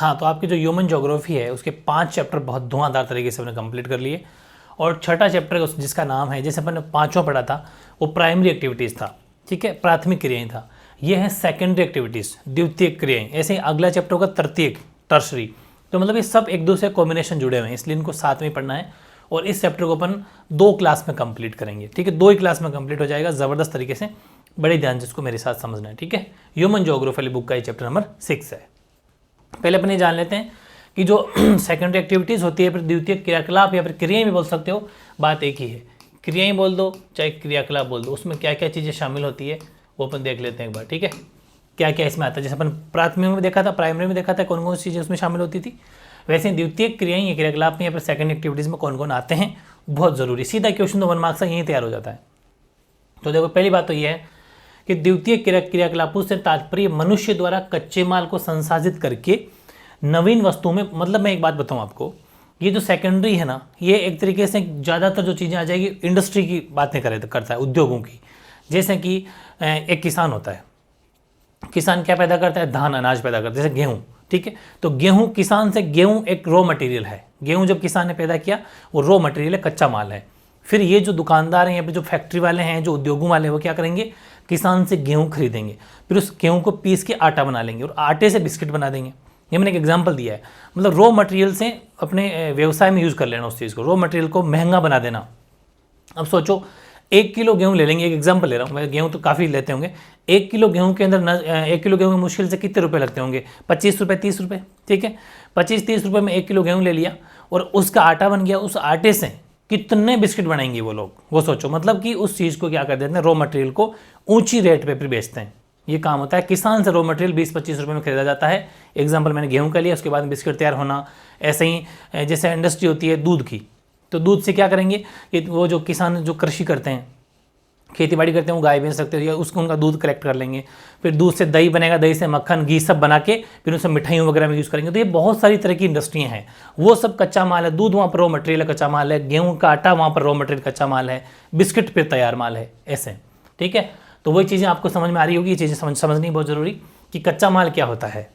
हाँ, तो आपकी जो ह्यूमन ज्योग्राफी है उसके 5 चैप्टर बहुत धुआंधार तरीके से हमने कंप्लीट कर लिए। और छठा चैप्टर जिसका नाम है, जैसे अपन ने 5वां पढ़ा था, वो प्राइमरी एक्टिविटीज़ था, ठीक है, प्राथमिक क्रियाएं था। ये है सेकेंडरी एक्टिविटीज़, द्वितीयक क्रियाएं। ऐसे ही अगला चैप्टर होगा तृतीयक, टर्सरी। तो मतलब ये सब एक दूसरे कॉम्बिनेशन जुड़े हुए हैं, इसलिए इनको साथ में पढ़ना है। और इस चैप्टर को अपन 2 क्लास में कंप्लीट करेंगे, ठीक है, 2 ही क्लास में कंप्लीट हो जाएगा ज़बरदस्त तरीके से। बड़े ध्यान से इसको मेरे साथ समझना है, ठीक है। ह्यूमन ज्योग्राफी वाली बुक का ये चैप्टर नंबर 6 है। पहले अपन ये जान लेते हैं कि जो सेकेंडरी एक्टिविटीज़ होती है, फिर द्वितीय क्रियाकलाप या फिर क्रियाएं भी बोल सकते हो, बात एक ही है। क्रियाएं बोल दो चाहे क्रियाकलाप बोल दो, उसमें क्या क्या चीज़ें शामिल होती है वो अपन देख लेते हैं एक बार, ठीक है। क्या क्या इसमें आता है, जैसे अपन प्राथमिक में देखा था, प्राइमरी में देखा था कौन कौन सी चीज़ें उसमें शामिल होती थी, वैसे द्वितीय क्रियाएं या क्रियाकलाप में या फिर सेकेंड एक्टिविटीज़ में कौन कौन आते हैं, बहुत ज़रूरी। सीधा क्वेश्चन तो 1 मार्क्स का यहीं तैयार हो जाता है। तो देखो, पहली बात तो ये है कि द्वितीय क्रियाकलापों से तात्पर्य मनुष्य द्वारा कच्चे माल को संसाधित करके नवीन वस्तुओं में, मतलब मैं एक बात बताऊं आपको, ये जो सेकेंडरी है ना, ये एक तरीके से ज़्यादातर जो चीज़ें आ जाएगी इंडस्ट्री की बातें करता है, उद्योगों की। जैसे कि एक किसान होता है, किसान क्या पैदा करता है, धान अनाज पैदा करता है, जैसे गेहूँ, ठीक है। तो गेहूँ, किसान से गेहूँ एक रॉ मटेरियल है। गेहूँ जब किसान ने पैदा किया, वो रॉ मटेरियल है, कच्चा माल है। फिर ये जो दुकानदार हैं या फिर जो फैक्ट्री वाले हैं, जो उद्योगों वाले हैं, वो क्या करेंगे, किसान से गेहूँ खरीदेंगे, फिर उस गेहूँ को पीस के आटा बना लेंगे और आटे से बिस्किट बना देंगे। ये मैंने एक एग्जांपल दिया है, मतलब रॉ मटेरियल से अपने व्यवसाय में यूज़ कर लेना उस चीज़ को, रॉ मटेरियल को महंगा बना देना। अब सोचो, 1 किलो गेहूँ ले लेंगे, एक एग्जांपल ले रहा हूँ मैं, गेहूँ तो काफ़ी लेते होंगे। 1 किलो गेहूँ के अंदर 1 किलो गेहूँ में मुश्किल से कितने रुपए लगते होंगे, 25 रुपये 30 रुपये, ठीक है। 25-30 रुपये में 1 किलो गेहूँ ले लिया और उसका आटा बन गया। उस आटे से कितने बिस्किट बनाएंगे वो लोग, वो सोचो। मतलब कि उस चीज़ को क्या कर देते हैं, रॉ मटेरियल को ऊंची रेट पे फिर बेचते हैं। ये काम होता है, किसान से रॉ मटेरियल 20-25 रुपये में खरीदा जाता है। एग्जांपल मैंने गेहूं का लिया, उसके बाद बिस्किट तैयार होना। ऐसे ही जैसे इंडस्ट्री होती है दूध की, तो दूध से क्या करेंगे कि वो जो किसान जो कृषि करते हैं, खेती बाड़ी करते हैं, वो गाय बेच सकते हैं, या उसको उनका दूध कलेक्ट कर लेंगे। फिर दूध से दही बनेगा, दही से मक्खन घी सब बना के फिर उसे मिठाइयों वगैरह में यूज़ करेंगे। तो ये बहुत सारी तरह की इंडस्ट्रियाँ हैं, वो सब कच्चा माल है। दूध वहाँ पर रॉ मटेरियल है, कच्चा माल है। गेहूँ का आटा वहाँ पर रॉ मटेरियल कच्चा माल है। बिस्किट फिर तैयार माल है, ऐसे, ठीक है। तो वही चीज़ें आपको समझ में आ रही होगी, ये चीज़ें समझनी बहुत जरूरी कि कच्चा माल क्या होता है।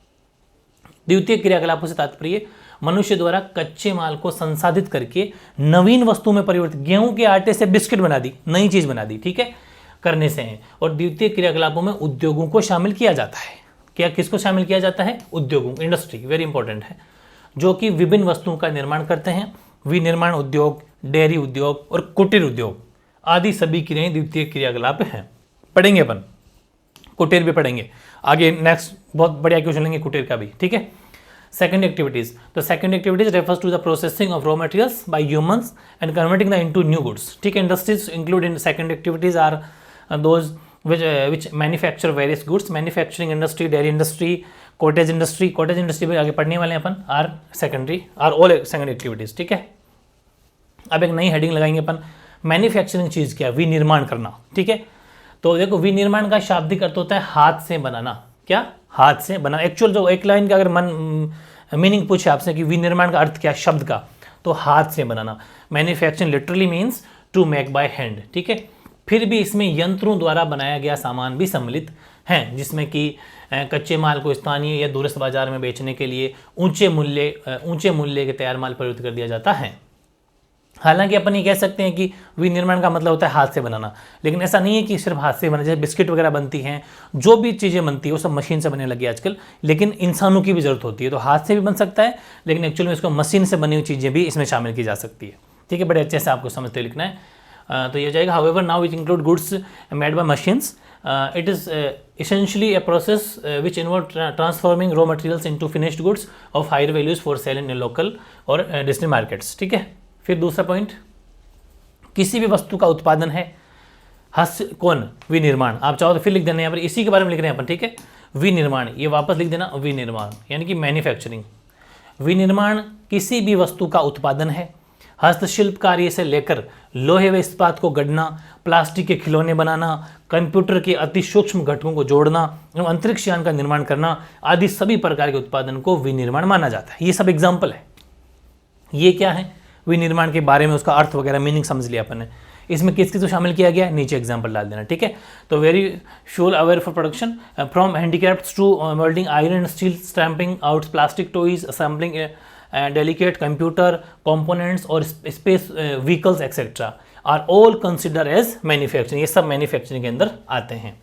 द्वितीय क्रियाकलापों से तात्पर्य मनुष्य द्वारा कच्चे माल को संसाधित करके नवीन वस्तु में परिवर्तित, गेहूं के आटे से बिस्किट बना दी, नई चीज बना दी, ठीक है, करने से है। और द्वितीय क्रियाकलापों में उद्योगों को शामिल किया जाता है। क्या किसको शामिल किया जाता है, उद्योगों, इंडस्ट्री, वेरी इंपॉर्टेंट है, जो कि विभिन्न वस्तुओं का निर्माण करते हैं। विनिर्माण उद्योग, डेयरी उद्योग और कुटीर उद्योग आदि सभी क्रियाएं द्वितीय क्रियाकलाप हैं। पढ़ेंगे अपन, कुटीर भी पढ़ेंगे आगे, नेक्स्ट बहुत बढ़िया क्वेश्चन लेंगे कुटीर का भी, ठीक है। सेकंड एक्टिविटीज, तो second activities refers to the processing of raw materials by humans and converting the into new goods, ठीक है। Industries include in second activities are those which manufacture various goods, manufacturing industry, dairy industry, cottage industry. Cottage industry भी आगे पढ़ने वाले हैं अपन, are secondary, are all second activities, ठीक है। अब एक नई हेडिंग लगाएंगे अपन, मैन्युफैक्चरिंग चीज़ क्या, विनिर्माण करना, ठीक है। तो देखो, विनिर्माण का शाब्दिक अर्थ होता है हाथ से बनाना। क्या, हाथ से बनाना। एक्चुअल जो एक लाइन का अगर मीनिंग पूछे आपसे कि विनिर्माण का अर्थ क्या शब्द का, तो हाथ से बनाना। Manufacturing literally means to make by hand, ठीक है। फिर भी इसमें यंत्रों द्वारा बनाया गया सामान भी सम्मिलित हैं, जिसमें कि कच्चे माल को स्थानीय या दूरस्थ बाजार में बेचने के लिए ऊंचे मूल्य के तैयार माल परिवर्तित कर दिया जाता है। हालांकि अपन ये कह सकते हैं कि विनिर्माण का मतलब होता है हाथ से बनाना, लेकिन ऐसा नहीं है कि सिर्फ हाथ से बना। जैसे बिस्किट वगैरह बनती हैं, जो भी चीज़ें बनती है वो सब मशीन से बनने लगी आजकल, लेकिन इंसानों की भी ज़रूरत होती है। तो हाथ से भी बन सकता है, लेकिन एक्चुअल में इसको मशीन से बनी हुई चीज़ें भी इसमें शामिल की जा सकती है, ठीक है। बड़े अच्छे से आपको समझते लिखना है। तो ये जाएगा, however now which include goods made by machines, it is essentially a process which involves transforming raw materials into finished goods of higher values for sale in local और डिस्ट्रिक्ट मार्केट्स, ठीक है। फिर दूसरा पॉइंट, किसी भी वस्तु का उत्पादन है कौन, विनिर्माण। आप चाहो तो फिर लिख देना, यहाँ पर इसी के बारे में लिख रहे हैं अपन, ठीक है। विनिर्माण, ये वापस लिख देना, विनिर्माण यानी कि मैन्युफैक्चरिंग। विनिर्माण किसी भी वस्तु का उत्पादन है। हस्तशिल्प कार्य से लेकर लोहे व इस्पात को गढ़ना, प्लास्टिक के खिलौने बनाना, कंप्यूटर के अति सूक्ष्म घटकों को जोड़ना एवं अंतरिक्ष यान का निर्माण करना आदि सभी प्रकार के उत्पादन को विनिर्माण माना जाता है। ये सब एग्जाम्पल है। ये क्या है, विनिर्माण के बारे में उसका अर्थ वगैरह मीनिंग समझ लिया अपन ने। इसमें किस किस को शामिल किया गया है, नीचे एग्जाम्पल डाल देना, ठीक है। तो very fuel aware for production from handicrafts to welding iron and steel, stamping out plastic toys, assembling delicate computer components और space vehicles etcetera are all consider as manufacturing. ये सब मैन्युफैक्चरिंग के अंदर आते हैं।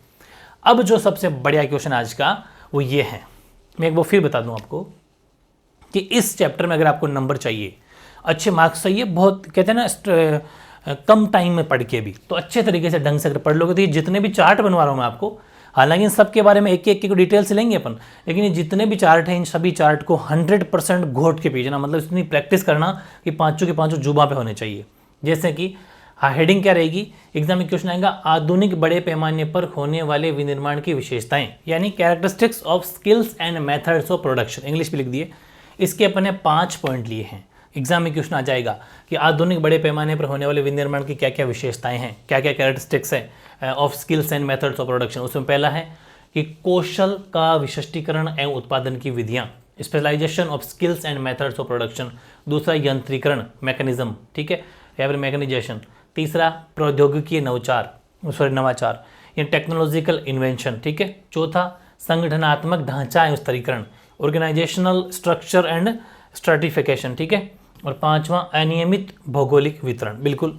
अब जो सबसे बढ़िया क्वेश्चन आज का वो ये है, मैं एक बार फिर बता दूं आपको कि इस चैप्टर में अगर आपको नंबर चाहिए, अच्छे मार्क्स चाहिए, बहुत कहते हैं ना कम टाइम में पढ़ के भी, तो अच्छे तरीके से ढंग से अगर पढ़ लोगे तो ये जितने भी चार्ट बनवा रहा हूँ मैं आपको, हालांकि इन सब के बारे में एक एक डिटेल से लेंगे अपन, लेकिन ये जितने भी चार्ट हैं इन सभी चार्ट को 100% घोट के पीछे ना, मतलब इतनी प्रैक्टिस करना कि पांचों के पांचों जुबां पे होने चाहिए। जैसे कि हेडिंग क्या रहेगी, एग्जाम में क्वेश्चन आएगा आधुनिक बड़े पैमाने पर होने वाले विनिर्माण की विशेषताएं, यानी characteristics of skills and methods of production, English में लिख दिए। इसके अपने 5 पॉइंट लिए हैं। एग्जाम में क्वेश्चन आ जाएगा कि आधुनिक बड़े पैमाने पर होने वाले विनिर्माण की क्या क्या विशेषताएं हैं, क्या क्या कैरेक्टरिस्टिक्स है of skills and methods of production. उसमें पहला है कि कौशल का विशिष्टीकरण एवं उत्पादन की विधियां, specialisation of skills and methods of production. दूसरा यंत्रीकरण, मैकेनिज्म, ठीक है, या फिर मैकेनाइजेशन। तीसरा प्रौद्योगिकी नवाचार, ये टेक्नोलॉजिकल इन्वेंशन, ठीक है। चौथा संगठनात्मक ढांचा एवं स्तरीकरण, ऑर्गेनाइजेशनल स्ट्रक्चर एंड स्ट्रेटिफिकेशन, ठीक है। और पांचवा अनियमित भौगोलिक वितरण, बिल्कुल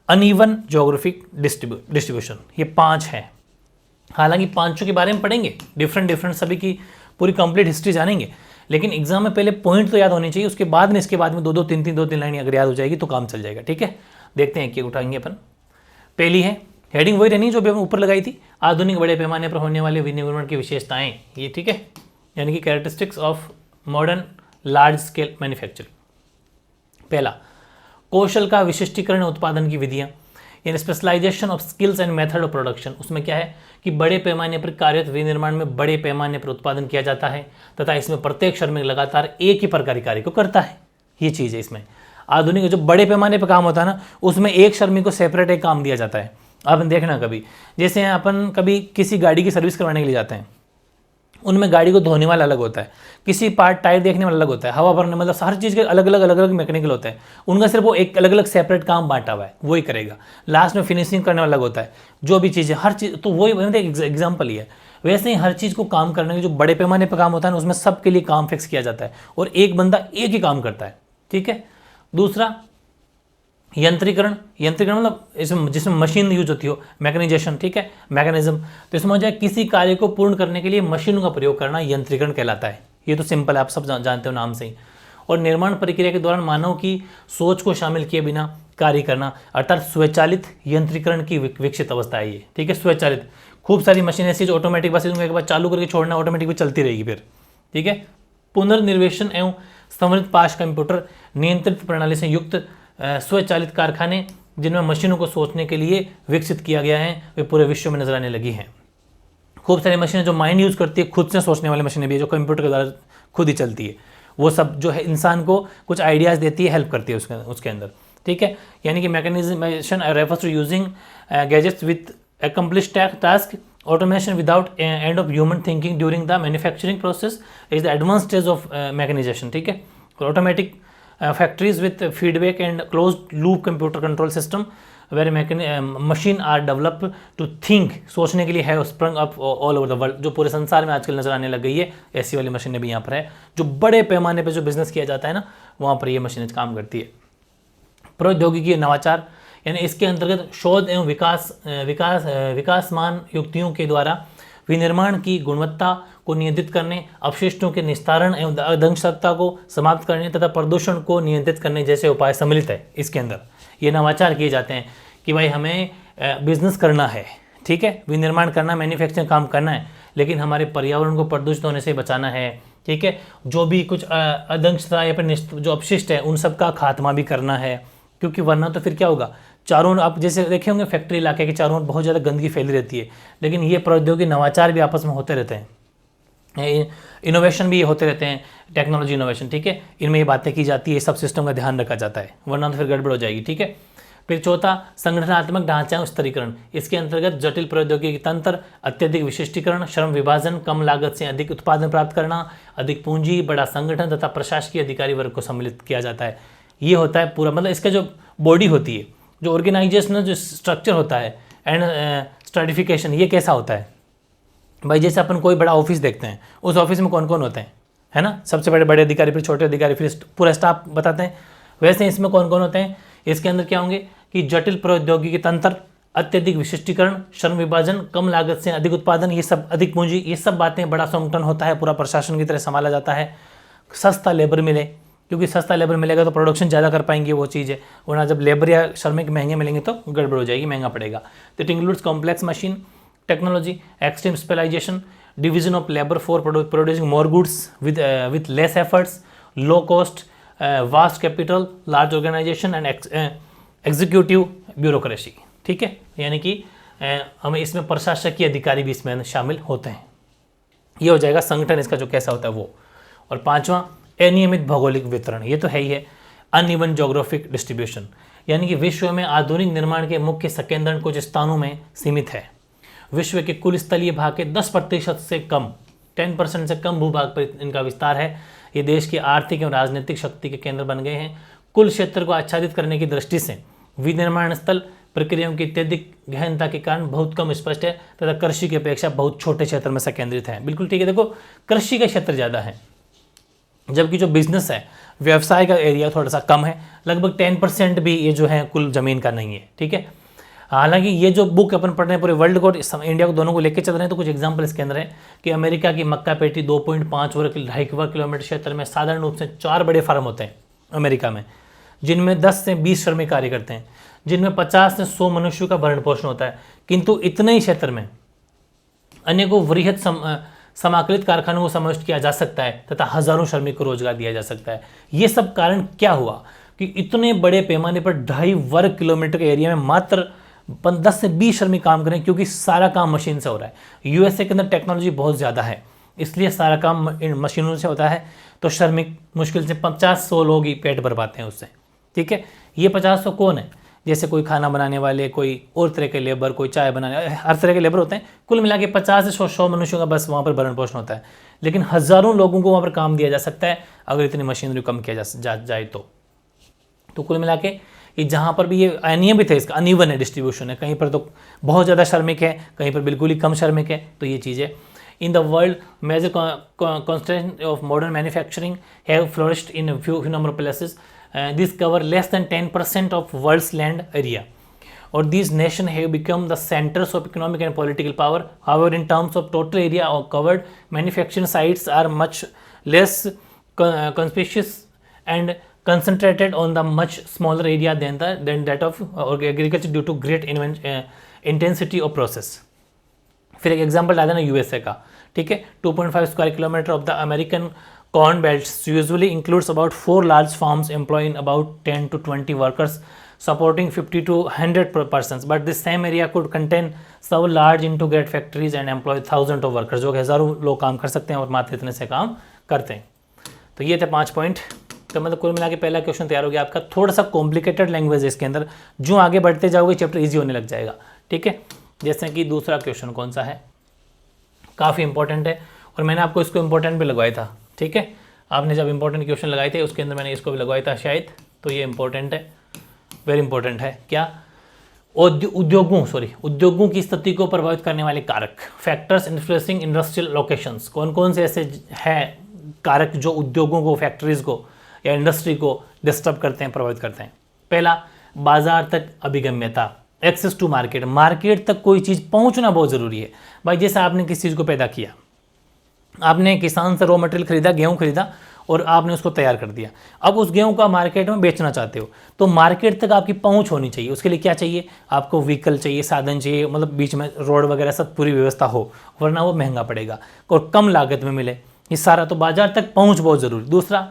अनइवन ज्योग्राफिक डिस्ट्रीब्यूशन। ये 5 हैं। हालांकि पांचों के बारे में पढ़ेंगे, डिफरेंट सभी की पूरी कंप्लीट हिस्ट्री जानेंगे, लेकिन एग्जाम में पहले पॉइंट तो याद होने चाहिए, उसके बाद में इसके बाद में 2-2 3-3 लाइन अगर याद हो जाएगी तो काम चल जाएगा, ठीक है। देखते हैं क्या उठाएंगे अपन। पहली है हेडिंग वही रहनी जो भी ऊपर लगाई थी, आधुनिक बड़े पैमाने पर होने वाले विनिर्माण की विशेषताएं, ये ठीक है, यानी कि characteristics of modern large scale manufacturing. पहला कौशल का विशिष्टीकरण उत्पादन की विधियां, यानी specialisation of skills and method of production. उसमें क्या है कि बड़े पैमाने पर कार्यरत विनिर्माण में बड़े पैमाने पर उत्पादन किया जाता है तथा इसमें प्रत्येक श्रमिक लगातार एक ही प्रकार के कार्य को करता है। ये चीज़ है इसमें। आधुनिक जो बड़े पैमाने पर काम होता है ना, उसमें एक श्रमिक को सेपरेट एक काम दिया जाता है। अपन देखना कभी, जैसे अपन कभी किसी गाड़ी की सर्विस करवाने के लिए जाते हैं, उनमें गाड़ी को धोने वाला अलग होता है, किसी पार्ट टायर देखने वाला अलग होता है, हवा भरने, मतलब हर चीज़ के अलग अलग मैकेनिकल होते हैं। उनका सिर्फ वो एक अलग अलग सेपरेट काम बांटा हुआ है, वही करेगा। लास्ट में फिनिशिंग करने वाला अलग होता है, जो भी चीज़ है हर चीज़, तो वही एग्जाम्पल ही है। वैसे ही हर चीज़ को काम करने के जो बड़े पैमाने पर काम होता है ना, उसमें सबके लिए काम फिक्स किया जाता है और एक बंदा एक ही काम करता है, ठीक है। दूसरा यंत्रीकरण मतलब इसमें जिसमें मशीन यूज होती हो, मैकेनाइजेशन, ठीक है, मैकेनिज्म। तो इसमें हो जाए किसी कार्य को पूर्ण करने के लिए मशीनों का प्रयोग करना यंत्रीकरण कहलाता है। ये तो सिंपल है, आप सब जानते हो नाम से ही। और निर्माण प्रक्रिया के दौरान मानव की सोच को शामिल किए बिना कार्य करना, अर्थात स्वचालित यंत्रीकरण की विकसित अवस्था है ये, ठीक है, स्वचालित। खूब सारी मशीन ऐसी जो ऑटोमेटिक, बस इनको एक बार चालू करके छोड़ना, ऑटोमेटिक भी चलती रहेगी फिर, ठीक है। पुनर्निर्वेशन एवं समृद्ध पाश कंप्यूटर नियंत्रित प्रणाली से युक्त स्वचालित कारखाने जिनमें मशीनों को सोचने के लिए विकसित किया गया है, वे पूरे विश्व में नजर आने लगी हैं। खूब सारी मशीनें जो माइंड यूज करती है, खुद से सोचने वाली मशीनें भी है, जो कंप्यूटर के द्वारा खुद ही चलती है। वो सब जो है इंसान को कुछ आइडियाज़ देती है, हेल्प करती है उसके अंदर, ठीक है। यानी कि mechanization refers to using gadgets with accomplished task, automation without end of human thinking during the manufacturing process is the advanced stage of mechanization, ठीक है। automatic factories with feedback and closed loop computer control system where machine are developed to think, सोचने के लिए है, sprung up all over the world, जो पूरे संसार में आजकल नजर आने लग गई है। ऐसी वाली मशीनें भी यहाँ पर है, जो बड़े पैमाने पे जो बिजनेस किया जाता है ना, वहाँ पर ये मशीनें काम करती है। प्रौद्योगिकी नवाचार, यानी इसके अंतर्गत शोध एवं विकासमान युक्तियों के द्वारा विनिर्माण की गुणवत्ता को नियंत्रित करने, अपशिष्टों के निस्तारण एवं अदंशकता को समाप्त करने तथा प्रदूषण को नियंत्रित करने जैसे उपाय सम्मिलित है इसके अंदर। ये नवाचार किए जाते हैं कि भाई हमें बिजनेस करना है, ठीक है, विनिर्माण करना, मैन्युफैक्चरिंग काम करना है, लेकिन हमारे पर्यावरण को प्रदूषित होने से बचाना है, ठीक है। जो भी कुछ अदंशता या फिर जो अपशिष्ट है उन सब का खात्मा भी करना है, क्योंकि वरना तो फिर क्या होगा, चारों आप जैसे देखे होंगे फैक्ट्री इलाके के चारों ओर बहुत ज़्यादा गंदगी फैली रहती है, लेकिन ये प्रौद्योगिकी नवाचार भी आपस में होते रहते हैं, इनोवेशन भी ये होते रहते हैं, टेक्नोलॉजी इनोवेशन, ठीक है, इनमें ये बातें की जाती है, सब सिस्टम का ध्यान रखा जाता है, वरना तो फिर गड़बड़ हो जाएगी, ठीक है। फिर चौथा संगठनात्मक ढांचा स्तरीकरण, इसके अंतर्गत जटिल प्रौद्योगिकी तंत्र, अत्यधिक विशिष्टीकरण, श्रम विभाजन, कम लागत से अधिक उत्पादन प्राप्त करना, अधिक पूंजी, बड़ा संगठन तथा प्रशासकीय अधिकारी वर्ग को सम्मिलित किया जाता है। ये होता है पूरा, मतलब इसका जो बॉडी होती है, जो ऑर्गेनाइजेशनल जो स्ट्रक्चर होता है एंड स्ट्रेटिफिकेशन, ये कैसा होता है भाई? जैसे अपन कोई बड़ा ऑफिस देखते हैं, उस ऑफिस में कौन कौन होते हैं, है ना? सबसे बड़े बड़े अधिकारी, फिर छोटे अधिकारी, फिर पूरा स्टाफ बताते हैं। वैसे इसमें कौन कौन होते हैं? इसके अंदर क्या होंगे कि जटिल प्रौद्योगिकी तंत्र, अत्यधिक विशिष्टीकरण, श्रम विभाजन, कम लागत से अधिक उत्पादन, ये सब, अधिक पूंजी, ये सब बातें, बड़ा संगठन होता है, पूरा प्रशासन की तरह संभाला जाता है। सस्ता लेबर मिले, क्योंकि सस्ता लेबर मिलेगा तो प्रोडक्शन ज़्यादा कर पाएंगे, वो चीज़ है। वरना जब लेबर या श्रमिक महंगे मिलेंगे तो गड़बड़ हो जाएगी, महंगा पड़ेगा। तो it includes complex machine technology, extreme specialisation, division of labour for producing more goods with less efforts, low cost, vast capital, large organisation and executive bureaucracy. ठीक है, यानी कि हमें इसमें प्रशासकीय अधिकारी भी इसमें शामिल होते हैं। ये हो जाएगा संगठन इसका जो कैसा होता है वो। और पांचवा, अनियमित भौगोलिक वितरण, ये तो है ही है। अनइवन जोग्राफिक डिस्ट्रीब्यूशन, यानी कि विश्व में आधुनिक निर्माण के मुख्य संकेंद्रण कुछ स्थानों में सीमित है। विश्व के कुल स्थलीय भाग के 10% से कम, 10% से कम भूभाग पर इनका विस्तार है। ये देश की आर्थिक एवं राजनीतिक शक्ति के केंद्र बन गए हैं। कुल क्षेत्र को आच्छादित करने की दृष्टि से विनिर्माण स्थल प्रक्रियाओं की अत्यधिक गहनता के कारण बहुत कम स्पष्ट है तथा कृषि की अपेक्षा बहुत छोटे क्षेत्र में से केंद्रित है। बिल्कुल ठीक है। देखो, कृषि का क्षेत्र ज़्यादा है, जबकि जो बिजनेस है, व्यवसाय का एरिया थोड़ा सा कम है। लगभग 10% भी ये जो है कुल ज़मीन का नहीं है। ठीक है, हालांकि ये जो बुक अपन पढ़ रहे हैं पूरे वर्ल्ड को, इंडिया को, दोनों को लेकर चल रहे हैं, तो कुछ एग्जांपल इसके अंदर है कि अमेरिका की मक्का पेटी 2.5 वर्ग किलोमीटर क्षेत्र में साधारण रूप से 4 बड़े फार्म होते हैं अमेरिका में, जिनमें 10 से 20 श्रमिक कार्य करते हैं, जिनमें 50 से 100 मनुष्यों का भरण पोषण होता है। किंतु इतने ही क्षेत्र में अनेकों वृहद समाकलित कारखानों को समाविष्ट किया जा सकता है तथा हजारों श्रमिक को रोजगार दिया जा सकता है। ये सब कारण क्या हुआ कि इतने बड़े पैमाने पर 2.5 वर्ग किलोमीटर के एरिया में मात्र 10 से 20 श्रमिक काम करें, क्योंकि सारा काम मशीन से हो रहा है। यूएसए के अंदर टेक्नोलॉजी बहुत ज़्यादा है, इसलिए सारा काम मशीनों से होता है। तो श्रमिक मुश्किल से 50-100 लोग ही पेट भर पाते हैं उससे। ठीक है, ये 50-100 कौन है? जैसे कोई खाना बनाने वाले, कोई और तरह के लेबर, कोई चाय बनाने, हर तरह के लेबर होते हैं। कुल मिला के 50 से 100 मनुष्यों का बस वहाँ पर भरण पोषण होता है, लेकिन हज़ारों लोगों को वहाँ पर काम दिया जा सकता है अगर इतनी मशीनरी कम किया जाए तो कुल मिला के कि जहाँ पर भी ये अनियमित है, इसका अनइवन है डिस्ट्रीब्यूशन है, कहीं पर तो बहुत ज़्यादा श्रमिक है, कहीं पर बिल्कुल ही कम श्रमिक है। तो ये चीज़ है। In the world major constraints of modern manufacturing have flourished in a few number of places. These cover less than 10% of world's land area, or these nations have become the centers of economic and political power. However, in terms of total area covered, manufacturing sites are much less conspicuous and concentrated on the much smaller area than that of agriculture due to great intensity of process. फिर एक example डाल देना USA का। ठीक है, 2.5 square kilometre of the American corn belts usually includes about 4 large farms employing about 10 to 20 workers, supporting 50 to 100 persons. But this same area could contain several large integrated factories and employ thousands of workers, जो कि हज़ारों लोग काम कर सकते हैं और मात्र इतने से काम करते हैं। तो ये थे 5 पॉइंट। तो मतलब कुल मिला के पहला क्वेश्चन तैयार हो गया आपका। थोड़ा सा कॉम्प्लिकेटेड लैंग्वेज है इसके अंदर, जो आगे बढ़ते जाओगे चैप्टर ईजी होने लग जाएगा। ठीक है, जैसे कि दूसरा क्वेश्चन कौन सा है, काफ़ी इंपॉर्टेंट है और मैंने आपको इसको इंपॉर्टेंट भी लगवाया था। ठीक है, आपने जब इंपॉर्टेंट क्वेश्चन लगाए थे उसके अंदर मैंने इसको भी लगवाया था शायद। तो ये इंपॉर्टेंट है, वेरी इंपॉर्टेंट है। क्या? उद्योगों की स्थिति को प्रभावित करने वाले कारक, फैक्टर्स इन्फ्लुएंसिंग इंडस्ट्रियल लोकेशंस। कौन कौन से ऐसे हैं कारक जो उद्योगों को, फैक्ट्रीज को या इंडस्ट्री को डिस्टर्ब करते हैं, प्रभावित करते हैं? पहला, बाजार तक अभिगम्यता, एक्सेस टू मार्केट। मार्केट तक कोई चीज़ पहुंचना बहुत ज़रूरी है भाई। जैसे आपने किसी चीज़ को पैदा किया, आपने किसान से रॉ मटेरियल खरीदा, गेहूं खरीदा और आपने उसको तैयार कर दिया। अब उस गेहूं का मार्केट में बेचना चाहते हो, तो मार्केट तक आपकी पहुंच होनी चाहिए। उसके लिए क्या चाहिए? आपको व्हीकल चाहिए, साधन चाहिए, मतलब बीच में रोड वगैरह सब पूरी व्यवस्था हो, वरना वो महंगा पड़ेगा और कम लागत में मिले। ये सारा तो बाजार तक पहुँच बहुत ज़रूरी। दूसरा,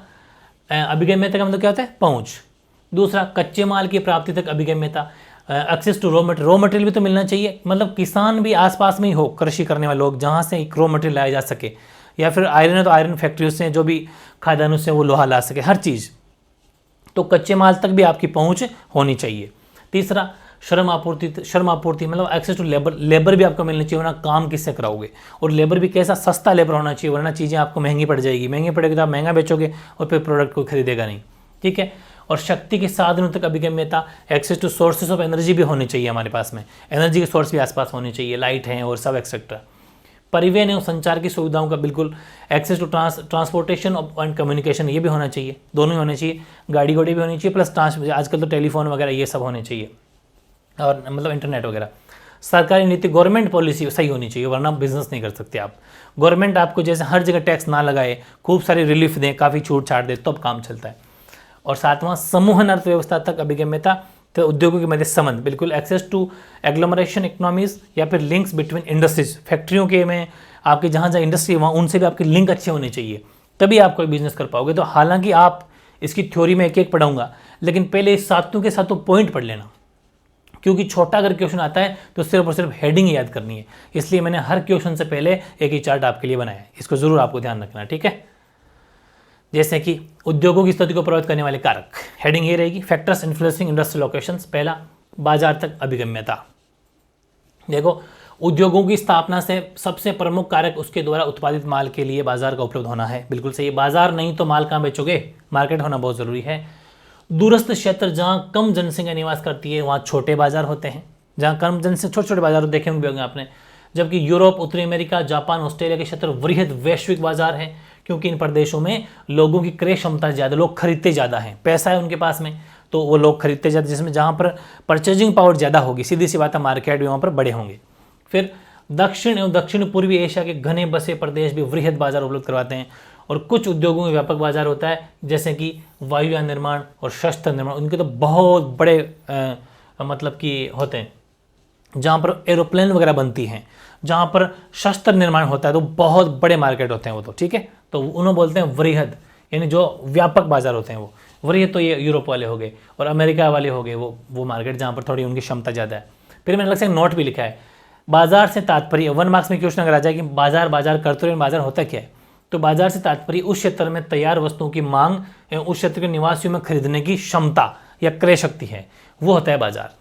अभिगम्यता का मतलब क्या होता है? पहुँच। दूसरा, कच्चे माल की प्राप्ति तक अभिगम्यता, एक्सेस टू रॉ मटेरियल भी तो मिलना चाहिए। मतलब किसान भी आसपास में ही हो, कृषि करने वाले लोग, जहाँ से एक रॉ मटेरियल लाया जा सके, या फिर आयरन है तो आयरन फैक्ट्रियों से जो भी खादानों से वो लोहा ला सके, हर चीज़। तो कच्चे माल तक भी आपकी पहुँच होनी चाहिए। तीसरा, श्रम आपूर्ति मतलब एक्सेस टू लेबर भी आपको मिलनी चाहिए, वरना काम किससे कराओगे? और लेबर भी कैसा? सस्ता लेबर होना चाहिए, वरना चीज़ें आपको महंगी पड़ जाएगी। महंगी पड़ेगी तो आप महंगा बेचोगे और फिर प्रोडक्ट को खरीदेगा नहीं। ठीक है। और शक्ति के साधनों तक अभिगम्यता, access to sources of energy भी होनी चाहिए हमारे पास में, एनर्जी के सोर्स भी आसपास होने चाहिए, लाइट हैं और सब एक्सेट्रा। परिवहन एवं संचार की सुविधाओं का बिल्कुल access to transportation and communication, ये भी होना चाहिए, दोनों ही होने चाहिए, गाड़ी घोड़ी भी होनी चाहिए प्लस आजकल तो टेलीफोन वगैरह ये सब होने चाहिए, और मतलब इंटरनेट वगैरह। सरकारी नीति, गवर्नमेंट पॉलिसी सही होनी चाहिए, वरना बिजनेस नहीं कर सकते आप। गवर्नमेंट आपको जैसे हर जगह टैक्स ना लगाए, खूब सारी रिलीफ दें, काफ़ी छूट छाट दे, तब काम चलता है। और सातवां, समूहन अर्थव्यवस्था तक अभिगम्यता, तो उद्योगों के मध्य संबंध, बिल्कुल एक्सेस टू एग्लोमरेशन इकोनॉमीज या फिर लिंक्स बिटवीन इंडस्ट्रीज, फैक्ट्रियों के में आपके जहाँ जहाँ इंडस्ट्री है वहाँ उनसे भी आपके लिंक अच्छे होने चाहिए, तभी आप कोई बिजनेस कर पाओगे। तो हालांकि आप इसकी थ्योरी में एक एक पढ़ाऊंगा, लेकिन पहले इस सातों के सातों पॉइंट पढ़ लेना, क्योंकि छोटा अगर क्वेश्चन आता है तो सिर्फ और सिर्फ हेडिंग याद करनी है, इसलिए मैंने हर क्वेश्चन से पहले एक ही चार्ट आपके लिए बनाया है, इसको जरूर आपको ध्यान रखना, ठीक है। जैसे कि उद्योगों की स्थिति को प्रभावित करने वाले कारक, हेडिंग ये रहेगी, फैक्टर्स इन्फ्लुएंसिंग इंडस्ट्रियल लोकेशंस। पहला, बाजार तक अभिगम्यता। देखो, उद्योगों की स्थापना से सबसे प्रमुख कारक उसके द्वारा उत्पादित माल के लिए बाजार का उपलब्ध होना है, बिल्कुल सही। बाजार नहीं तो माल कहाँ बेचोगे, मार्केट होना बहुत ज़रूरी है। दूरस्थ क्षेत्र जहाँ कम जनसंख्या निवास करती है वहाँ छोटे बाजार होते हैं, जहाँ कम जनसंख्या, छोटे छोटे बाजार देखे होंगे आपने। जबकि यूरोप, उत्तरी अमेरिका, जापान, ऑस्ट्रेलिया के क्षेत्र वृहद वैश्विक बाजार हैं, क्योंकि इन प्रदेशों में लोगों की क्रय क्षमता ज़्यादा, लोग खरीदते ज़्यादा हैं, पैसा है उनके पास में, तो वो लोग खरीदते ज़्यादा, जिसमें जहाँ पर परचेजिंग पावर ज़्यादा होगी, सीधी सी बात है, मार्केट भी वहाँ पर बड़े होंगे। फिर दक्षिण एवं दक्षिण पूर्वी एशिया के घने बसे प्रदेश भी वृहद बाजार उपलब्ध करवाते हैं, और कुछ उद्योगों में व्यापक बाजार होता है, जैसे कि वायुयान निर्माण और शस्त्र निर्माण, उनके तो बहुत बड़े मतलब कि होते हैं, जहाँ पर एरोप्लेन वगैरह बनती हैं, जहाँ पर शस्त्र निर्माण होता है, तो बहुत बड़े मार्केट होते हैं वो, तो ठीक है। तो उन्होंने बोलते हैं वृहद, यानी जो व्यापक बाजार होते हैं वो वृहद, तो ये यूरोप वाले हो गए और अमेरिका वाले हो गए, वो मार्केट जहाँ पर थोड़ी उनकी क्षमता ज़्यादा है। फिर मैंने अलग से नोट भी लिखा है, बाजार से तात्पर्य, 1 मार्क्स में क्वेश्चन अगर आ जाए कि बाजार करते हुए बाजार होता क्या है, तो बाजार से तात्पर्य उस क्षेत्र में तैयार वस्तुओं की मांग एवं उस क्षेत्र के निवासियों में खरीदने की क्षमता या क्रय शक्ति है, वो होता है बाजार।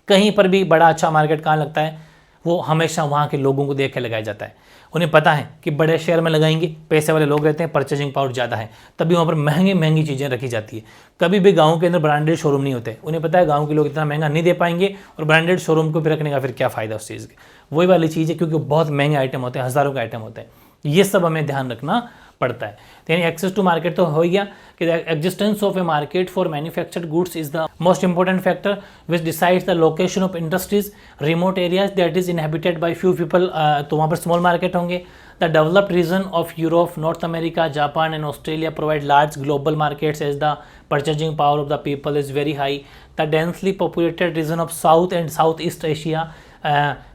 कहीं पर भी बड़ा अच्छा मार्केट कहाँ लगता है, वो हमेशा वहाँ के लोगों को देख के लगाया जाता है। उन्हें पता है कि बड़े शहर में लगाएंगे, पैसे वाले लोग रहते हैं, परचेजिंग पावर ज़्यादा है, तभी वहाँ पर महंगी महंगी चीज़ें रखी जाती है। कभी भी गाँव के अंदर ब्रांडेड शोरूम नहीं होते, उन्हें पता है गाँव के लोग इतना महंगा नहीं दे पाएंगे, और ब्रांडेड शोरूम को भी रखने का फिर क्या फ़ायदा उस चीज़ के, वही वाली चीज़ है, क्योंकि बहुत महंगे आइटम होते हैं, हज़ारों के आइटम होते हैं, ये सब हमें ध्यान रखना पड़ता है। यानी एक्सेस टू मार्केट तो हो गया कि existence of a market for manufactured goods is the most important factor which decides the location of industries, remote areas that is inhabited by few people, तो वहाँ पर स्मॉल मार्केट होंगे। The developed region of Europe, North America, Japan and Australia provide large global markets as the purchasing power of the people is very high. The densely populated region of South and Southeast Asia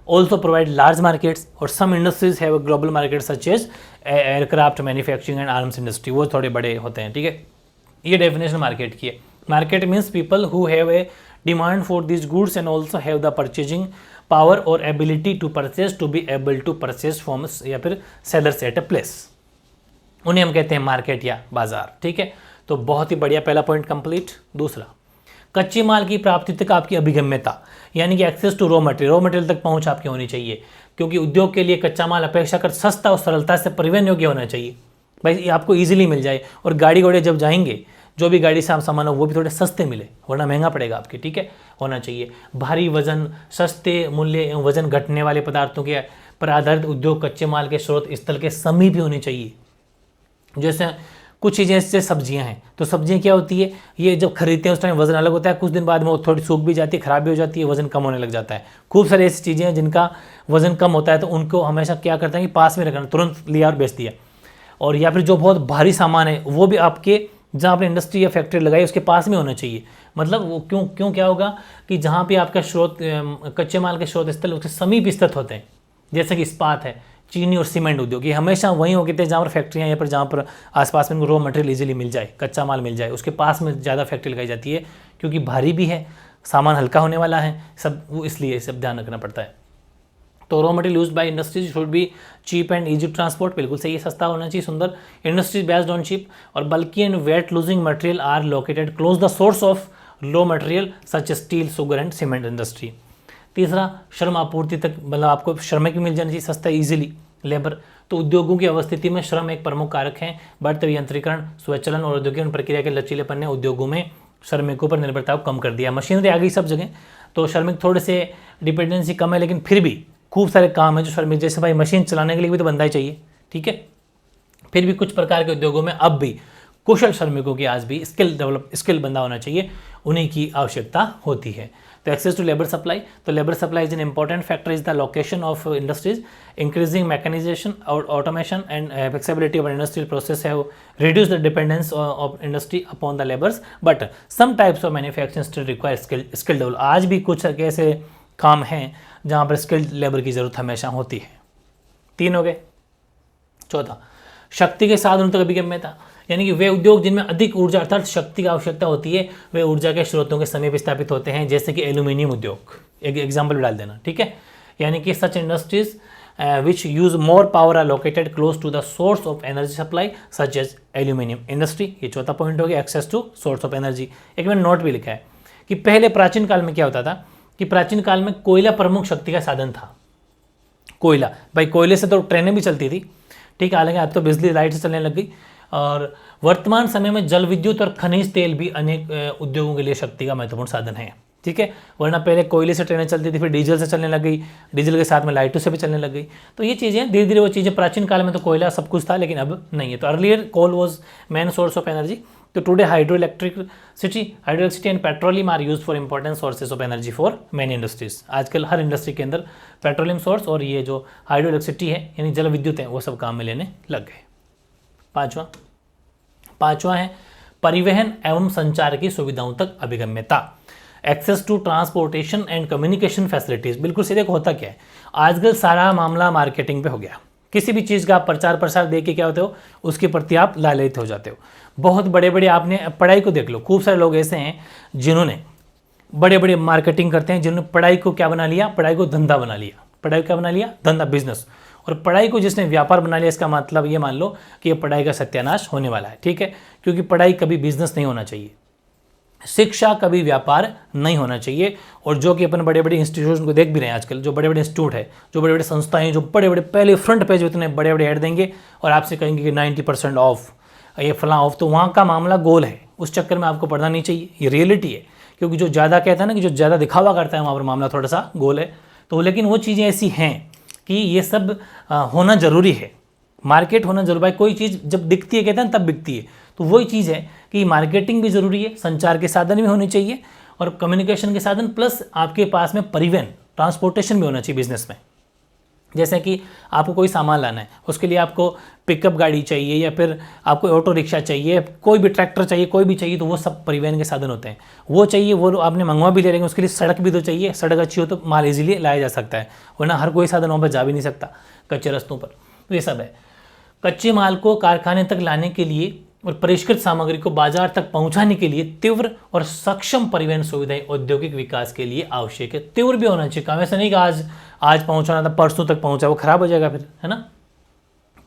also provide large markets, or some industries have a global market such as aircraft manufacturing and arms industry, वो थोड़े बड़े होते हैं, ठीक है। ये definition market की है। Market means people who have a demand for this goods and also have the purchasing power और ability to purchase, to be able to purchase from या फिर सेलर्स एट ए प्लेस, उन्हें हम कहते हैं market या बाजार, ठीक है। तो बहुत ही बढ़िया, पहला पॉइंट कंप्लीट। दूसरा, कच्चे माल की प्राप्ति तक आपकी अभिगम्यता, यानी कि एक्सेस टू रॉ मटेरियल तक पहुंच आपकी होनी चाहिए, क्योंकि उद्योग के लिए कच्चा माल अपेक्षाकृत सस्ता और सरलता से परिवहन योग्य होना चाहिए, भाई आपको इजीली मिल जाए, और गाड़ी घोड़े जब जाएंगे, जो भी गाड़ी से आप सामान हो वो भी थोड़े सस्ते मिले, वरना महंगा पड़ेगा आपके, ठीक है, होना चाहिए। भारी वजन, सस्ते मूल्य एवं वजन घटने वाले पदार्थों के पर आधारित उद्योग कच्चे माल के स्रोत स्थल के समीप भी होने चाहिए। जैसे कुछ चीज़ें इससे सब्जियां हैं, तो सब्जियां क्या होती है, ये जब खरीदते हैं उस टाइम वजन अलग होता है, कुछ दिन बाद में वो थोड़ी सूख भी जाती है, खराब भी हो जाती है, वजन कम होने लग जाता है। खूब सारी ऐसी चीज़ें हैं जिनका वजन कम होता है, तो उनको हमेशा क्या करते हैं कि पास में रखना, तुरंत लिया और बेच दिया। और या फिर जो बहुत भारी सामान है वो भी आपके जहाँ आपने इंडस्ट्री या फैक्ट्री लगाई उसके पास में होना चाहिए। मतलब वो क्यों क्या होगा कि जहाँ पे आपका स्रोत कच्चे माल के स्रोत स्थल उसके समीप स्थित होते हैं, जैसे कि इस्पात है, चीनी और सीमेंट उद्योग, ये हमेशा वहीं होते हैं जहाँ पर फैक्ट्रियाँ, यहाँ पर जहाँ पर आसपास में रॉ मटेरियल इजीली मिल जाए, कच्चा माल मिल जाए, उसके पास में ज़्यादा फैक्ट्री लगाई जाती है, क्योंकि भारी भी है, सामान हल्का होने वाला है सब, वो इसलिए सब ध्यान रखना पड़ता है। तो raw material used by industries should be cheap and easy transport, बिल्कुल सही, सस्ता होना चाहिए, सुंदर। इंडस्ट्रीज बेस्ड ऑन चीप और bulky and weight losing material are located close the source of raw material such steel, sugar and cement industry. तीसरा, श्रम आपूर्ति तक, मतलब आपको श्रमिक भी मिल जाना चाहिए सस्ता इजीली, लेबर। तो उद्योगों की अवस्थिति में श्रम एक प्रमुख कारक है। बढ़ते हुए यंत्रीकरण, स्वचालन और औद्योगिक प्रक्रिया के लचीलेपन ने उद्योगों में श्रमिकों पर निर्भरता को कम कर दिया। मशीनरी आ गई सब जगह, तो श्रमिक थोड़े से डिपेंडेंसी कम है, लेकिन फिर भी खूब सारे काम है जो श्रमिक, जैसे भाई मशीन चलाने के लिए भी तो बंदा ही चाहिए, ठीक है। फिर भी कुछ प्रकार के उद्योगों में अब भी कुशल श्रमिकों की आज भी स्किल बंदा होना चाहिए, उन्हीं की आवश्यकता होती है। तो एक्सेस टू लेबर सप्लाई, तो labour supply is an important factor is the location of industries, increasing mechanisation और automation and flexibility of industrial process have reduce the dependence of industry upon the labours, but some types of manufacturing still require skill develop. आज भी कुछ ऐसे काम हैं जहाँ पर skilled labour की जरूरत हमेशा होती है। 3 हो गए। चौथा, शक्ति के साधनों तक अभिगम्यता, यानी कि वे उद्योग जिनमें अधिक ऊर्जा अर्थात शक्ति की आवश्यकता होती है वे ऊर्जा के स्रोतों के समीप स्थापित होते हैं, जैसे कि एल्यूमिनियम उद्योग, एक एग्जाम्पल डाल देना, ठीक है। यानी कि such industries which use more power are located close to the source of energy supply such as aluminium industry. ये चौथा पॉइंट हो गया, access to source of energy. एक मैंने नोट भी लिखा है कि पहले प्राचीन काल में क्या होता था कि प्राचीन काल में कोयला प्रमुख शक्ति का साधन था। कोयला, भाई कोयले से तो ट्रेनें भी चलती थी, ठीक है, हालांकि अब तो बिजली लाइट से चलने लग गई। और वर्तमान समय में जल विद्युत और खनिज तेल भी अनेक उद्योगों के लिए शक्ति का महत्वपूर्ण साधन है, ठीक है। वरना पहले कोयले से ट्रेनें चलती थी, फिर डीजल से चलने लग गई, डीजल के साथ में लाइटों से भी चलने लग गई। तो ये चीज़ें धीरे धीरे वो चीज़ें, प्राचीन काल में तो कोयला सब कुछ था, लेकिन अब नहीं है। तो earlier coal was main source of energy, तो today hydroelectricity and petroleum are use for important sources of energy for many industries. आजकल हर इंडस्ट्री के अंदर पेट्रोलियम सोर्स और ये जो हाइड्रोइलेक्ट्रिसिटी है यानी जल विद्युत है वो सब काम में लेने लग गए। पांचवा है परिवहन एवं संचार की सुविधाओं तक अभिगम्यता, access to transportation and communication facilities. बिल्कुल सीधे होता क्या है, आजकल सारा मामला मार्केटिंग पे हो गया। किसी भी चीज़ का आप प्रचार प्रसार दे के क्या होते हो, उसके प्रति आप लालयित हो जाते हो। बहुत बड़े बड़े, आपने पढ़ाई को देख लो, खूब सारे लोग ऐसे हैं जिन्होंने बड़े बड़े मार्केटिंग करते हैं, जिन्होंने पढ़ाई को क्या बना लिया, पढ़ाई को धंधा बना लिया। पढ़ाई को क्या बना लिया, धंधा, बिजनेस। और पढ़ाई को जिसने व्यापार बना लिया, इसका मतलब ये मान लो कि ये पढ़ाई का सत्यानाश होने वाला है, ठीक है। क्योंकि पढ़ाई कभी बिजनेस नहीं होना चाहिए, शिक्षा कभी व्यापार नहीं होना चाहिए। और जो कि अपन बड़े बड़े इंस्टीट्यूशन को देख भी रहे हैं आजकल, जो बड़े बड़े इंस्टीट्यूट है, जो बड़े बड़े संस्थाएं, जो बड़े बड़े पहले फ्रंट पेज में इतने बड़े बड़े ऐड देंगे और आपसे कहेंगे कि 90% ऑफ, ये फलां ऑफ, तो वहाँ का मामला गोल है। उस चक्कर में आपको पढ़ना नहीं चाहिए, ये रियलिटी है। क्योंकि जो ज़्यादा कहता है ना कि जो ज़्यादा दिखावा करता है वहाँ पर मामला थोड़ा सा गोल है। तो लेकिन वो चीज़ें ऐसी हैं कि ये सब होना ज़रूरी है, मार्केट होना जरूरी। भाई कोई चीज़ जब दिखती है कहते हैं तब बिकती है, तो वही चीज़ है कि मार्केटिंग भी ज़रूरी है, संचार के साधन भी होने चाहिए और कम्युनिकेशन के साधन, प्लस आपके पास में परिवहन, ट्रांसपोर्टेशन भी होना चाहिए बिजनेस में। जैसे कि आपको कोई सामान लाना है, उसके लिए आपको पिकअप गाड़ी चाहिए या फिर आपको ऑटो रिक्शा चाहिए, कोई भी ट्रैक्टर चाहिए, कोई भी चाहिए, तो वो सब परिवहन के साधन होते हैं। वो चाहिए, वो आपने मंगवा भी ले रहे हैं, उसके लिए सड़क भी तो चाहिए। सड़क अच्छी हो तो माल इजीली लाया जा सकता है, वरना हर कोई साधन वहाँ पर जा भी नहीं सकता कच्चे रास्तों पर। तो ये सब है। कच्चे माल को कारखाने तक लाने के लिए और परिष्कृत सामग्री को बाजार तक पहुंचाने के लिए तीव्र और सक्षम परिवहन सुविधाएं औद्योगिक विकास के लिए आवश्यक है। तीव्र भी होना चाहिए, काम ऐसा नहीं कि आज पहुंचाना था परसों तक पहुंचा, वो खराब हो जाएगा फिर, है ना।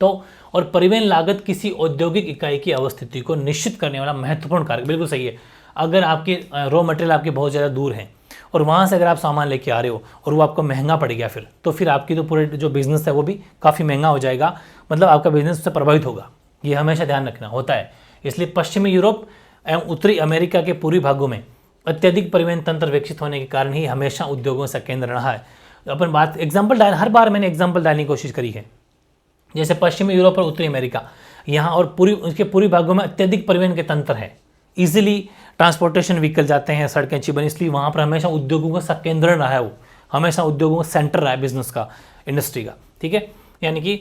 तो और परिवहन लागत किसी औद्योगिक इकाई की अवस्थिति को निश्चित करने वाला महत्वपूर्ण कारक। बिल्कुल सही है। अगर आपके रॉ मटेरियल आपके बहुत ज़्यादा दूर हैं और वहाँ से अगर आप सामान लेके आ रहे हो और वो आपको महंगा पड़ गया, तो फिर आपकी तो पूरे जो बिज़नेस है वो भी काफ़ी महंगा हो जाएगा, मतलब आपका बिजनेस उससे प्रभावित होगा। ये हमेशा ध्यान रखना होता है। इसलिए पश्चिमी यूरोप एवं उत्तरी अमेरिका के पूर्वी भागों में अत्यधिक परिवहन तंत्र विकसित होने के कारण ही हमेशा उद्योगों से केंद्र रहा है। अपन बात एग्जाम्पल डाल, हर बार मैंने एग्जाम्पल डालने की कोशिश करी है। जैसे पश्चिमी यूरोप और उत्तरी अमेरिका, यहाँ और उसके पूर्वी भागों में अत्यधिक परिवहन के तंत्र है, इजीली ट्रांसपोर्टेशन व्हीकल जाते हैं, सड़कें अच्छी बनी, इसलिए वहाँ पर हमेशा उद्योगों का केंद्र रहा है, वो हमेशा उद्योगों का सेंटर रहा है बिजनेस का, इंडस्ट्री का, ठीक है। यानी कि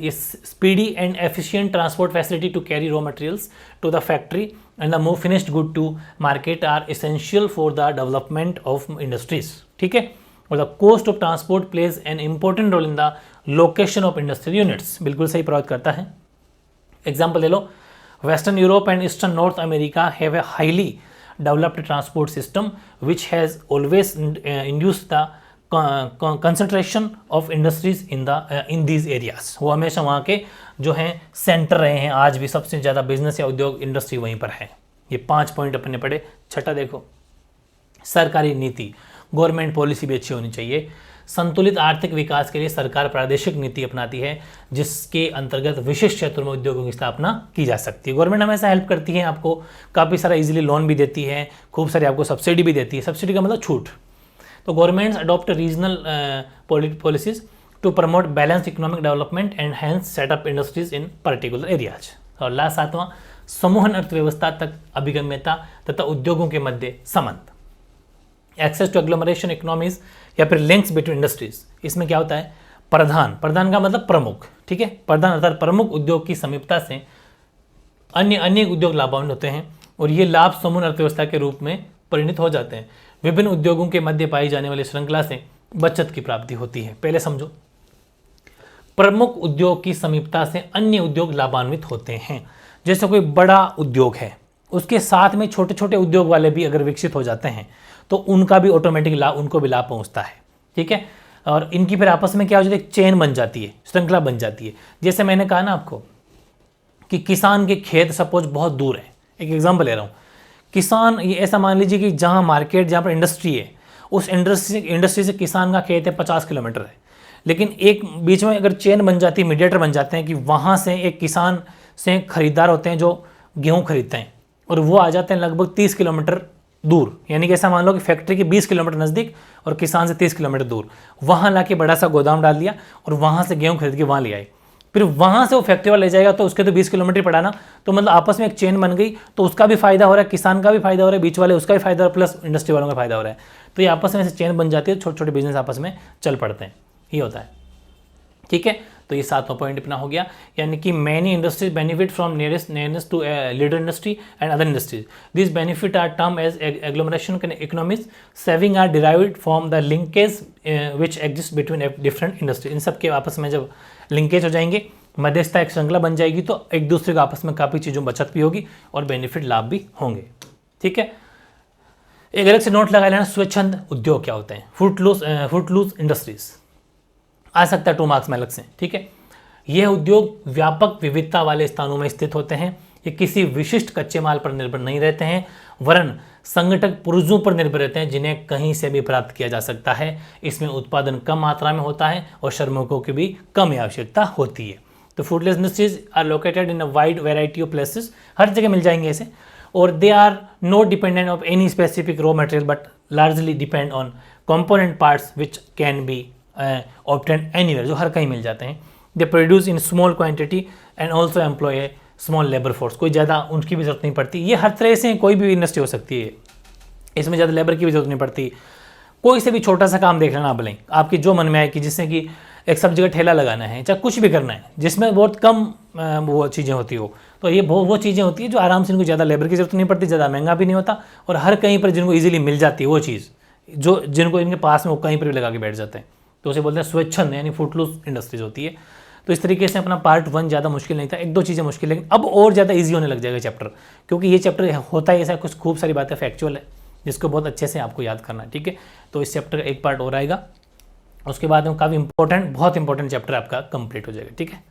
ये speedy and efficient transport facility to carry raw materials to the factory and the move finished good to market are essential for the development of industries, ठीक है। और the cost of transport plays an important role in the location of industrial units. बिल्कुल सही प्रभावित करता है। Example ले लो, western Europe and eastern North America have a highly developed transport system which has always induced the concentration of industries in these areas. वो हमेशा वहाँ के जो हैं सेंटर रहे हैं, आज भी सबसे ज़्यादा बिजनेस या उद्योग इंडस्ट्री वहीं पर है। ये 5 पॉइंट अपने पढ़े। छठा देखो, सरकारी नीति, गवर्नमेंट पॉलिसी भी अच्छी होनी चाहिए। संतुलित आर्थिक विकास के लिए सरकार प्रादेशिक नीति अपनाती है जिसके अंतर्गत विशिष्ट क्षेत्रों में उद्योगों की स्थापना की जा सकती है। गवर्नमेंट हमेशा हेल्प करती है, आपको काफ़ी सारा इजीली लोन भी देती है, खूब सारी आपको सब्सिडी भी देती है। सब्सिडी का मतलब छूट। तो governments adopt regional policies to promote balance economic development and hence set up industries in particular areas. और लास्ट 7वां, समूहन अर्थव्यवस्था तक अभिगम्यता तथा उद्योगों के मध्य संबंध। एक्सेस टू एग्लोमरेशन इकोनॉमीज या फिर लिंक्स बिटवीन इंडस्ट्रीज। इसमें क्या होता है, प्रधान का मतलब प्रमुख, ठीक है, प्रधान अर्थात प्रमुख उद्योग की समीपता से अन्य उद्योग लाभान्वित होते हैं और ये लाभ समूह अर्थव्यवस्था के रूप में परिणत हो जाते हैं। विभिन्न उद्योगों के मध्य पाई जाने वाली श्रृंखला से बचत की प्राप्ति होती है। पहले समझो, प्रमुख उद्योग की समीपता से अन्य उद्योग लाभान्वित होते हैं। जैसे कोई बड़ा उद्योग है, उसके साथ में छोटे छोटे उद्योग वाले भी अगर विकसित हो जाते हैं तो उनका भी ऑटोमेटिक लाभ, उनको भी लाभ पहुंचता है, ठीक है। और इनकी फिर आपस में क्या हो जाती है, चेन बन जाती है, श्रृंखला बन जाती है। जैसे मैंने कहा ना आपको कि किसान के खेत सपोज बहुत दूर है, एक एग्जांपल ले रहा हूँ। किसान, ये ऐसा मान लीजिए कि जहाँ मार्केट, जहाँ पर इंडस्ट्री है, उस इंडस्ट्री से किसान का खेत है 50 किलोमीटर है, लेकिन एक बीच में अगर चेन बन जाती है, मीडिएटर बन जाते हैं कि वहाँ से एक किसान से खरीदार होते हैं जो गेहूँ खरीदते हैं और वो आ जाते हैं लगभग 30 किलोमीटर दूर। यानी कि ऐसा मान लो कि फैक्ट्री के 20 किलोमीटर नज़दीक और किसान से 30 किलोमीटर दूर, वहाँ ला के बड़ा सा गोदाम डाल दिया और वहाँ से गेहूँ खरीद के वहाँ ले आए। फिर वहाँ से वो फैक्ट्री वाला ले जाएगा तो उसके तो 20 किलोमीटर पड़ा ना, तो मतलब आपस में एक चेन बन गई, तो उसका भी फायदा हो रहा है, किसान का भी फायदा हो रहा है, बीच वाले उसका भी फायदा हो रहा है, प्लस इंडस्ट्री वालों का फायदा हो रहा है। तो ये आपस में ऐसे चेन बन जाती है, छोटे छोटे बिजनेस आपस में चल पड़ते हैं, ये होता है, ठीक है। तो ये 7वां पॉइंट अपना हो गया, यानी कि many industries benefit from nearest to leader industry and other industries. This benefit are term as agglomeration economies. Saving are derived from the linkage which exist between different industry. इन सब के आपस में जब लिंकेज हो जाएंगे, मध्यस्थता एक श्रृंखला बन जाएगी, तो एक दूसरे को आपस में काफ़ी चीज़ों बचत भी होगी और बेनिफिट लाभ भी होंगे, ठीक है। एक अलग से नोट लगा लेना, स्वच्छंद उद्योग क्या होते हैं, फुटलूज इंडस्ट्रीज आ सकता है 2 मार्क्स में अलग से, ठीक है। यह उद्योग व्यापक विविधता वाले स्थानों में स्थित होते हैं। ये किसी विशिष्ट कच्चे माल पर निर्भर नहीं रहते हैं, वरन संगठक पुर्जों पर निर्भर रहते हैं जिन्हें कहीं से भी प्राप्त किया जा सकता है। इसमें उत्पादन कम मात्रा में होता है और श्रमिकों की भी कम आवश्यकता होती है। तो footloose industries are located in a wide variety of places, हर जगह मिल जाएंगे ऐसे, और they are not dependent of any specific raw material but largely depend on component parts which can be obtain anywhere, जो हर कहीं मिल जाते हैं। They produce in small quantity and also employ a small labour force. कोई ज़्यादा उनकी भी जरूरत नहीं पड़ती। ये हर तरह से कोई भी इंडस्ट्री हो सकती है, इसमें ज़्यादा लेबर की भी जरूरत नहीं पड़ती। कोई से भी छोटा सा काम देख लेना आप लें, आपकी जो मन में आए, कि जिससे कि एक सब्जी का ठेला लगाना है, चाहे कुछ भी करना है जिसमें बहुत कम वो चीज़ें होती हो, तो ये वो चीज़ें होती है जो आराम से, इनको ज़्यादा लेबर की जरूरत नहीं पड़ती, ज़्यादा महंगा भी नहीं होता, और हर कहीं पर जिनको ईजिली मिल जाती है वो चीज़, जो जिनको इनके पास में वो कहीं पर भी लगा के बैठ जाते हैं, तो उसे बोलते हैं स्वच्छंद, यानी फुटलूज इंडस्ट्रीज होती है। तो इस तरीके से अपना पार्ट 1 ज़्यादा मुश्किल नहीं था, 1-2 चीज़ें मुश्किल, लेकिन अब और ज़्यादा ईजी होने लग जाएगा चैप्टर, क्योंकि ये चैप्टर होता है ऐसा, कुछ खूब सारी बातें फैक्चुअल है जिसको बहुत अच्छे से आपको याद करना है, ठीक है। तो इस चैप्टर का एक पार्ट और आएगा, उसके बाद में काफ़ी इंपॉर्टेंट, बहुत इंपॉर्टेंट चैप्टर आपका कंप्लीट हो जाएगा, ठीक है।